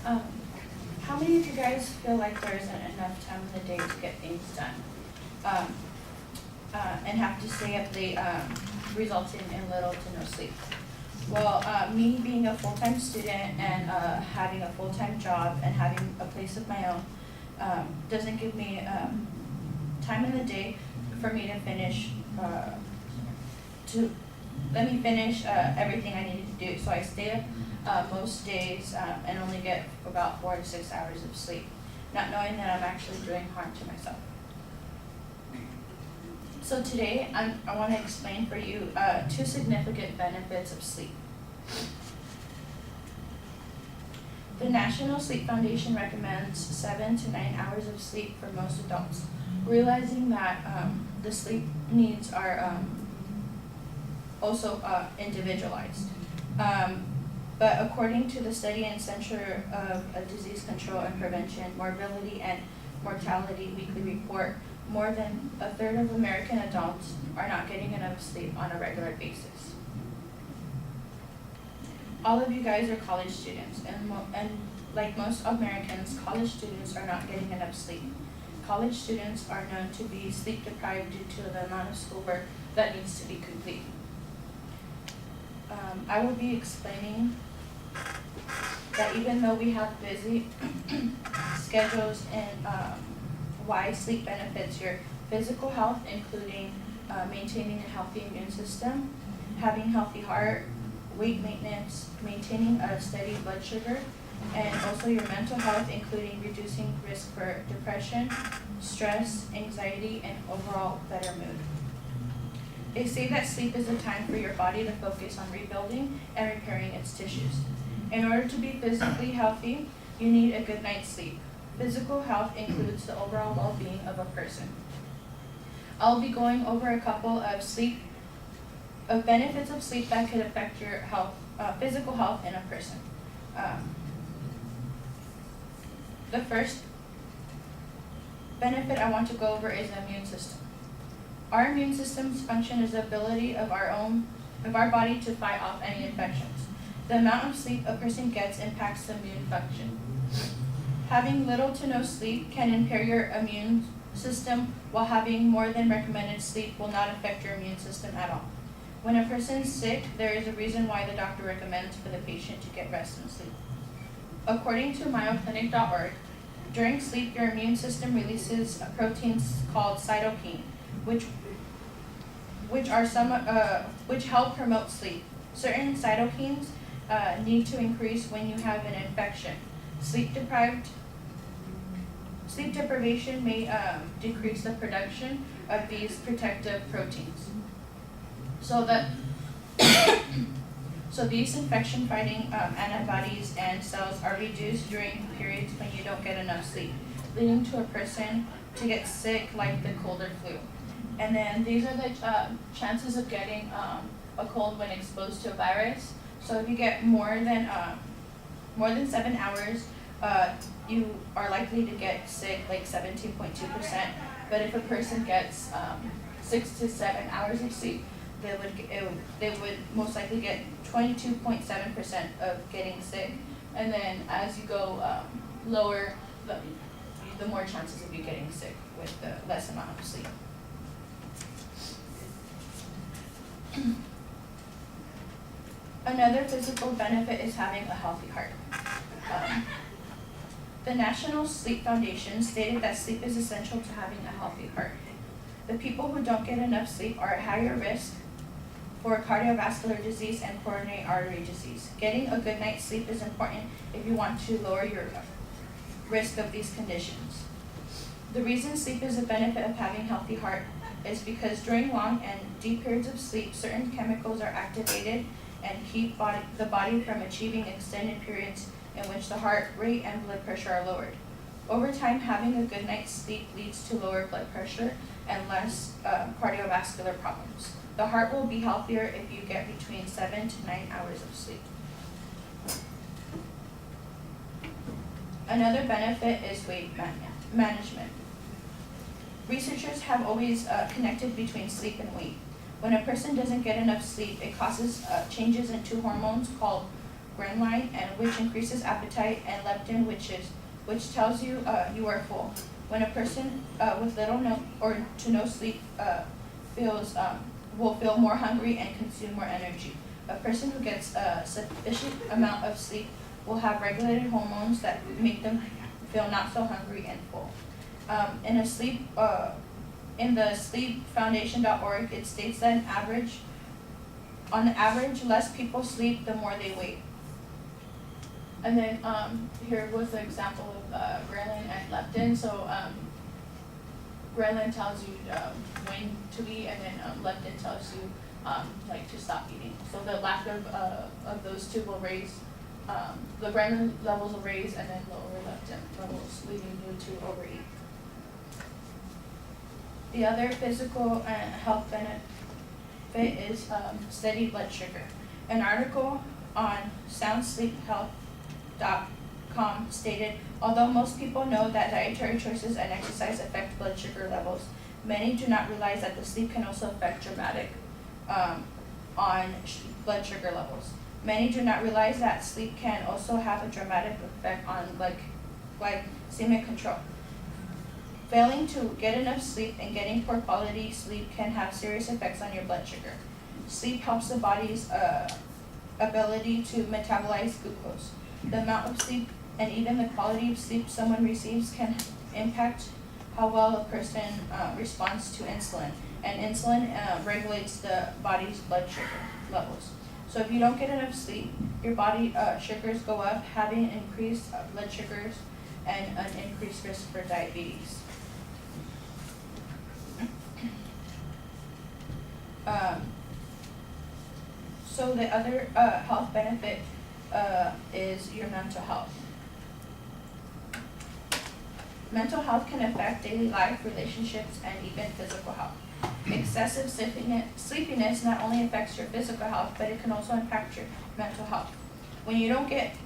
Um, how many of you guys feel like there isn't enough time in the day to get things done? Um, and have to stay up late, resulting in little to no sleep? Well, me being a full-time student and having a full-time job and having a place of my own doesn't give me time in the day for me to finish, to let me finish everything I needed to do. So I stay up most days and only get about 4 to 6 hours of sleep, not knowing that I'm actually doing harm to myself. So today I want to explain for you 2 significant benefits of sleep. The National Sleep Foundation recommends 7 to 9 hours of sleep for most adults, realizing that the sleep needs are also individualized. But according to the study and Center of Disease Control and Prevention, Morbidity and Mortality Weekly Report, more than a third of American adults are not getting enough sleep on a regular basis. All of you guys are college students, and like most Americans, college students are not getting enough sleep. College students are known to be sleep deprived due to the amount of schoolwork that needs to be complete. I will be explaining that even though we have busy schedules and why sleep benefits your physical health, including maintaining a healthy immune system, having healthy heart, weight maintenance, maintaining a steady blood sugar, and also your mental health, including reducing risk for depression, stress, anxiety, and overall better mood. They say that sleep is a time for your body to focus on rebuilding and repairing its tissues. In order to be physically healthy, you need a good night's sleep. Physical health includes the overall well-being of a person. I'll be going over a couple of benefits of sleep that could affect your health, physical health in a person. The first benefit I want to go over is the immune system. Our immune system's function is the ability of our body to fight off any infections. The amount of sleep a person gets impacts the immune function. Having little to no sleep can impair your immune system, while having more than recommended sleep will not affect your immune system at all. When a person is sick, there is a reason why the doctor recommends for the patient to get rest and sleep. According to MayoClinic.org, during sleep, your immune system releases proteins called cytokine, which help promote sleep. Certain cytokines need to increase when you have an infection. Sleep deprivation may decrease the production of these protective proteins. So these infection-fighting antibodies and cells are reduced during periods when you don't get enough sleep, leading to a person to get sick like the cold or flu. And then these are the chances of getting a cold when exposed to a virus. So if you get more than 7 hours, you are likely to get sick, like 17.2%. But if a person gets 6 to 7 hours of sleep, they would most likely get 22.7% of getting sick. And then as you go lower, the more chances of you getting sick with the less amount of sleep. Another physical benefit is having a healthy heart. The National Sleep Foundation stated that sleep is essential to having a healthy heart. The people who don't get enough sleep are at higher risk for cardiovascular disease and coronary artery disease. Getting a good night's sleep is important if you want to lower your risk of these conditions. The reason sleep is a benefit of having a healthy heart is because during long and deep periods of sleep, certain chemicals are activated and keep the body from achieving extended periods in which the heart rate and blood pressure are lowered. Over time, having a good night's sleep leads to lower blood pressure and less cardiovascular problems. The heart will be healthier if you get between 7 to 9 hours of sleep. Another benefit is weight management. Researchers have always connected between sleep and weight. When a person doesn't get enough sleep, it causes changes in 2 hormones called ghrelin, and which increases appetite, and leptin, which tells you you are full. When a person with little to no sleep will feel more hungry and consume more energy. A person who gets a sufficient amount of sleep will have regulated hormones that make them feel not so hungry and full. In the sleepfoundation.org, it states that on average, less people sleep the more they wait. And then here was an example of ghrelin and leptin. So ghrelin tells you when to eat, and then leptin tells you like to stop eating. So the lack of those two will raise the ghrelin levels will raise, and then lower leptin levels, leading you to overeat. The other physical health benefit is steady blood sugar. An article on soundsleephealth.com stated, although most people know that dietary choices and exercise affect blood sugar levels, many do not realize that the sleep can also affect dramatic on blood sugar levels. Many do not realize that sleep can also have a dramatic effect on glycemic control. Failing to get enough sleep and getting poor quality sleep can have serious effects on your blood sugar. Sleep helps the body's ability to metabolize glucose. The amount of sleep and even the quality of sleep someone receives can impact how well a person responds to insulin. And insulin regulates the body's blood sugar levels. So if you don't get enough sleep, your body sugars go up, having increased blood sugars and an increased risk for diabetes. So the other health benefit is your mental health. Mental health can affect daily life, relationships, and even physical health. Excessive sleepiness not only affects your physical health, but it can also impact your mental health. When you don't get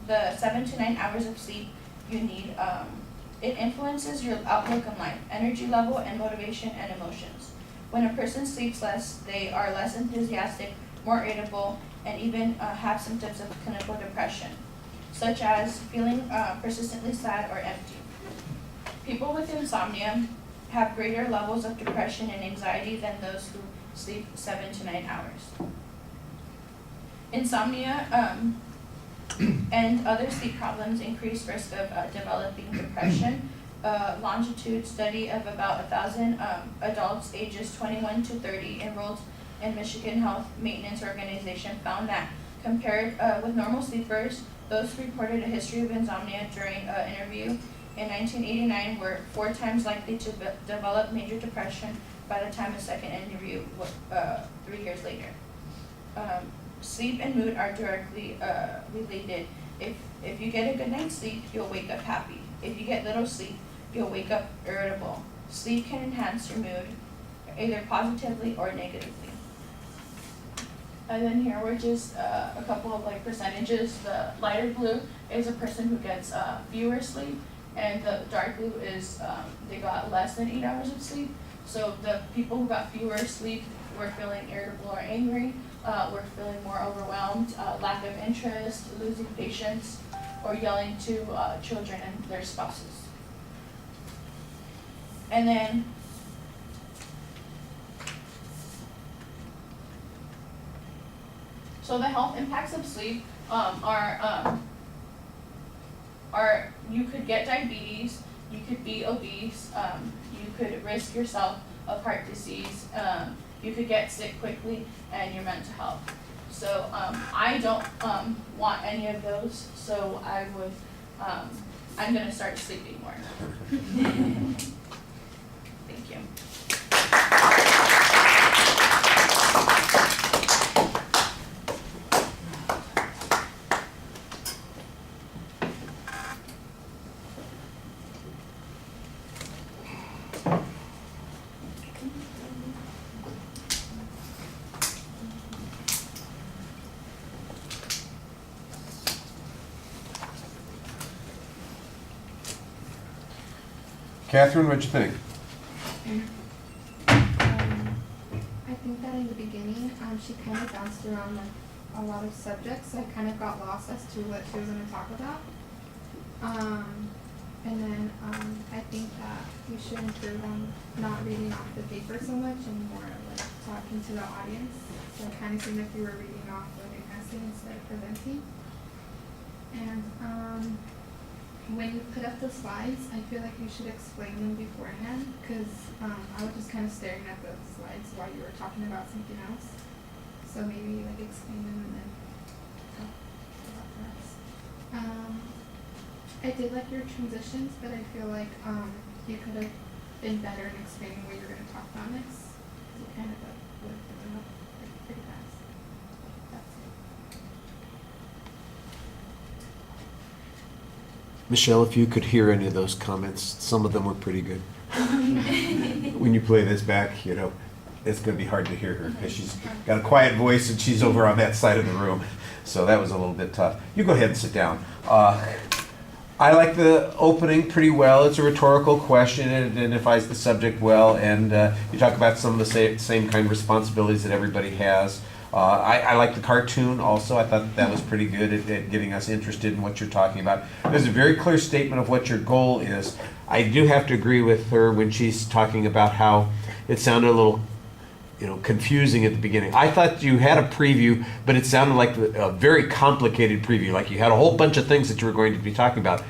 the 7 to 9 hours of sleep you need, it influences your outlook on life, energy level, and motivation and emotions. When a person sleeps less, they are less enthusiastic, more irritable, and even have symptoms of clinical depression, such as feeling persistently sad or empty. People with insomnia have greater levels of depression and anxiety than those who sleep 7 to 9 hours. Insomnia and other sleep problems increase risk of developing depression. A longitude study of about 1,000 adults ages 21 to 30 enrolled in Michigan Health Maintenance Organization found that compared with normal sleepers, those who reported a history of insomnia during an interview in 1989 were 4 times likely to develop major depression by the time a second interview 3 years later. Sleep and mood are directly related. If you get a good night's sleep, you'll wake up happy. If you get little sleep, you'll wake up irritable. Sleep can enhance your mood, either positively or negatively. And then here we're just a couple of percentages. The lighter blue is a person who gets fewer sleep, and the dark blue is they got less than 8 hours of sleep. So the people who got fewer sleep were feeling irritable or angry, were feeling more overwhelmed, lack of interest, losing patience, or yelling to children and their spouses. And then so the health impacts of sleep are you could get diabetes, you could be obese, you could risk yourself of heart disease, you could get sick quickly, and your mental health. So I don't want any of those, so I'm gonna start sleeping more. Thank you. Catherine, what'd you think? I think that in the beginning, she kind of bounced around a lot of subjects, so I kind of got lost as to what she was going to talk about. And then I think that we should improve on not reading off the paper so much and more like talking to the audience. So it kind of seemed like you were reading off like an essay instead of presenting. And when you put up the slides, I feel like you should explain them beforehand, because I was just kind of staring at the slides while you were talking about something else. So maybe like explain them and then talk about the rest. I did like your transitions, but I feel like you could have been better in explaining what you're going to talk about next. You kind of like would have them up pretty fast. That's it. Michelle, if you could hear any of those comments, some of them were pretty good. When you play this back, you know, it's going to be hard to hear her because she's got a quiet voice and she's over on that side of the room. So that was a little bit tough. You go ahead and sit down. I like the opening pretty well. It's a rhetorical question. It identifies the subject well, and you talk about some of the same kind of responsibilities that everybody has. I like the cartoon also. I thought that was pretty good at getting us interested in what you're talking about. There's a very clear statement of what your goal is. I do have to agree with her when she's talking about how it sounded a little, you know, confusing at the beginning. I thought you had a preview, but it sounded like a very complicated preview, like you had a whole bunch of things that you were going to be talking about.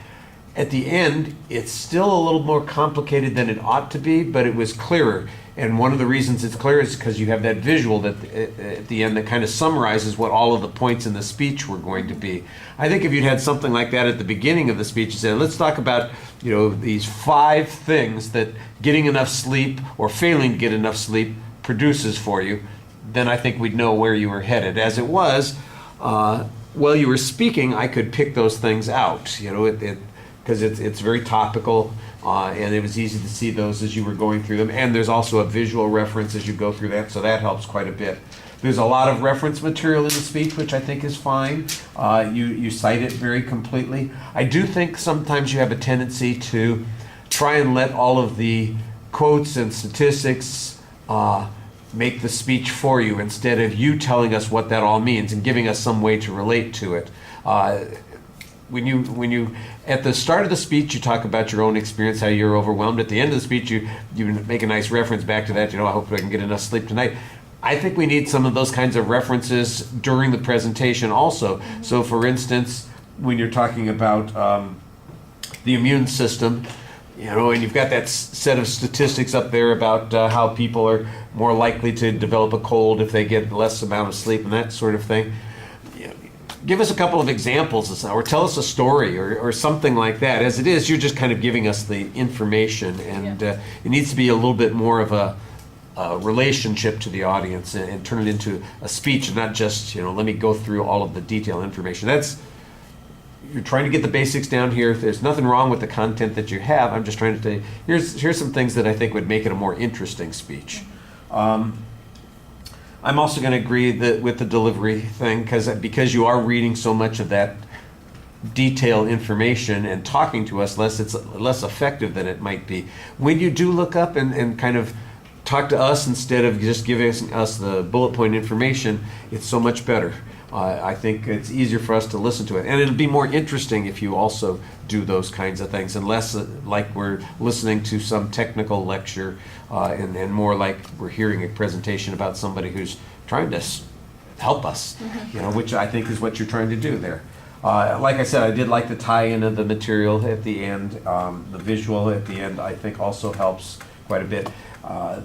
At the end, it's still a little more complicated than it ought to be, but it was clearer. And one of the reasons it's clear is because you have that visual that at the end that kind of summarizes what all of the points in the speech were going to be. I think if you'd had something like that at the beginning of the speech, you said, let's talk about, you know, these 5 things that getting enough sleep or failing to get enough sleep produces for you, then I think we'd know where you were headed. As it was, while you were speaking, I could pick those things out, you know, because it's very topical, and it was easy to see those as you were going through them. And there's also a visual reference as you go through that, so that helps quite a bit. There's a lot of reference material in the speech, which I think is fine. You cite it very completely. I do think sometimes you have a tendency to try and let all of the quotes and statistics make the speech for you instead of you telling us what that all means and giving us some way to relate to it. When you at the start of the speech you talk about your own experience, how you're overwhelmed. At the end of the speech you make a nice reference back to that. You know, I hope I can get enough sleep tonight. I think we need some of those kinds of references during the presentation also. So for instance, when you're talking about the immune system, you know, and you've got that set of statistics up there about how people are more likely to develop a cold if they get less amount of sleep and that sort of thing. You know, give us a couple of examples or tell us a story or something like that. As it is, you're just kind of giving us the information, and it needs to be a little bit more of a relationship to the audience and turn it into a speech and not just, you know, let me go through all of the detailed information. You're trying to get the basics down here. There's nothing wrong with the content that you have. I'm just trying to tell you, here's some things that I think would make it a more interesting speech. I'm also going to agree with the delivery thing because you are reading so much of that detailed information and talking to us it's less effective than it might be. When you do look up and kind of talk to us instead of just giving us the bullet point information, it's so much better. I think it's easier for us to listen to it. And it'll be more interesting if you also do those kinds of things, and less like we're listening to some technical lecture and more like we're hearing a presentation about somebody who's trying to help us, you know, which I think is what you're trying to do there. Like I said, I did like the tie-in of the material at the end. The visual at the end, I think, also helps quite a bit.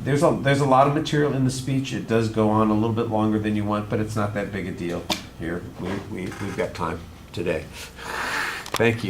There's a lot of material in the speech. It does go on a little bit longer than you want, but it's not that big a deal here. We've got time today. Thank you.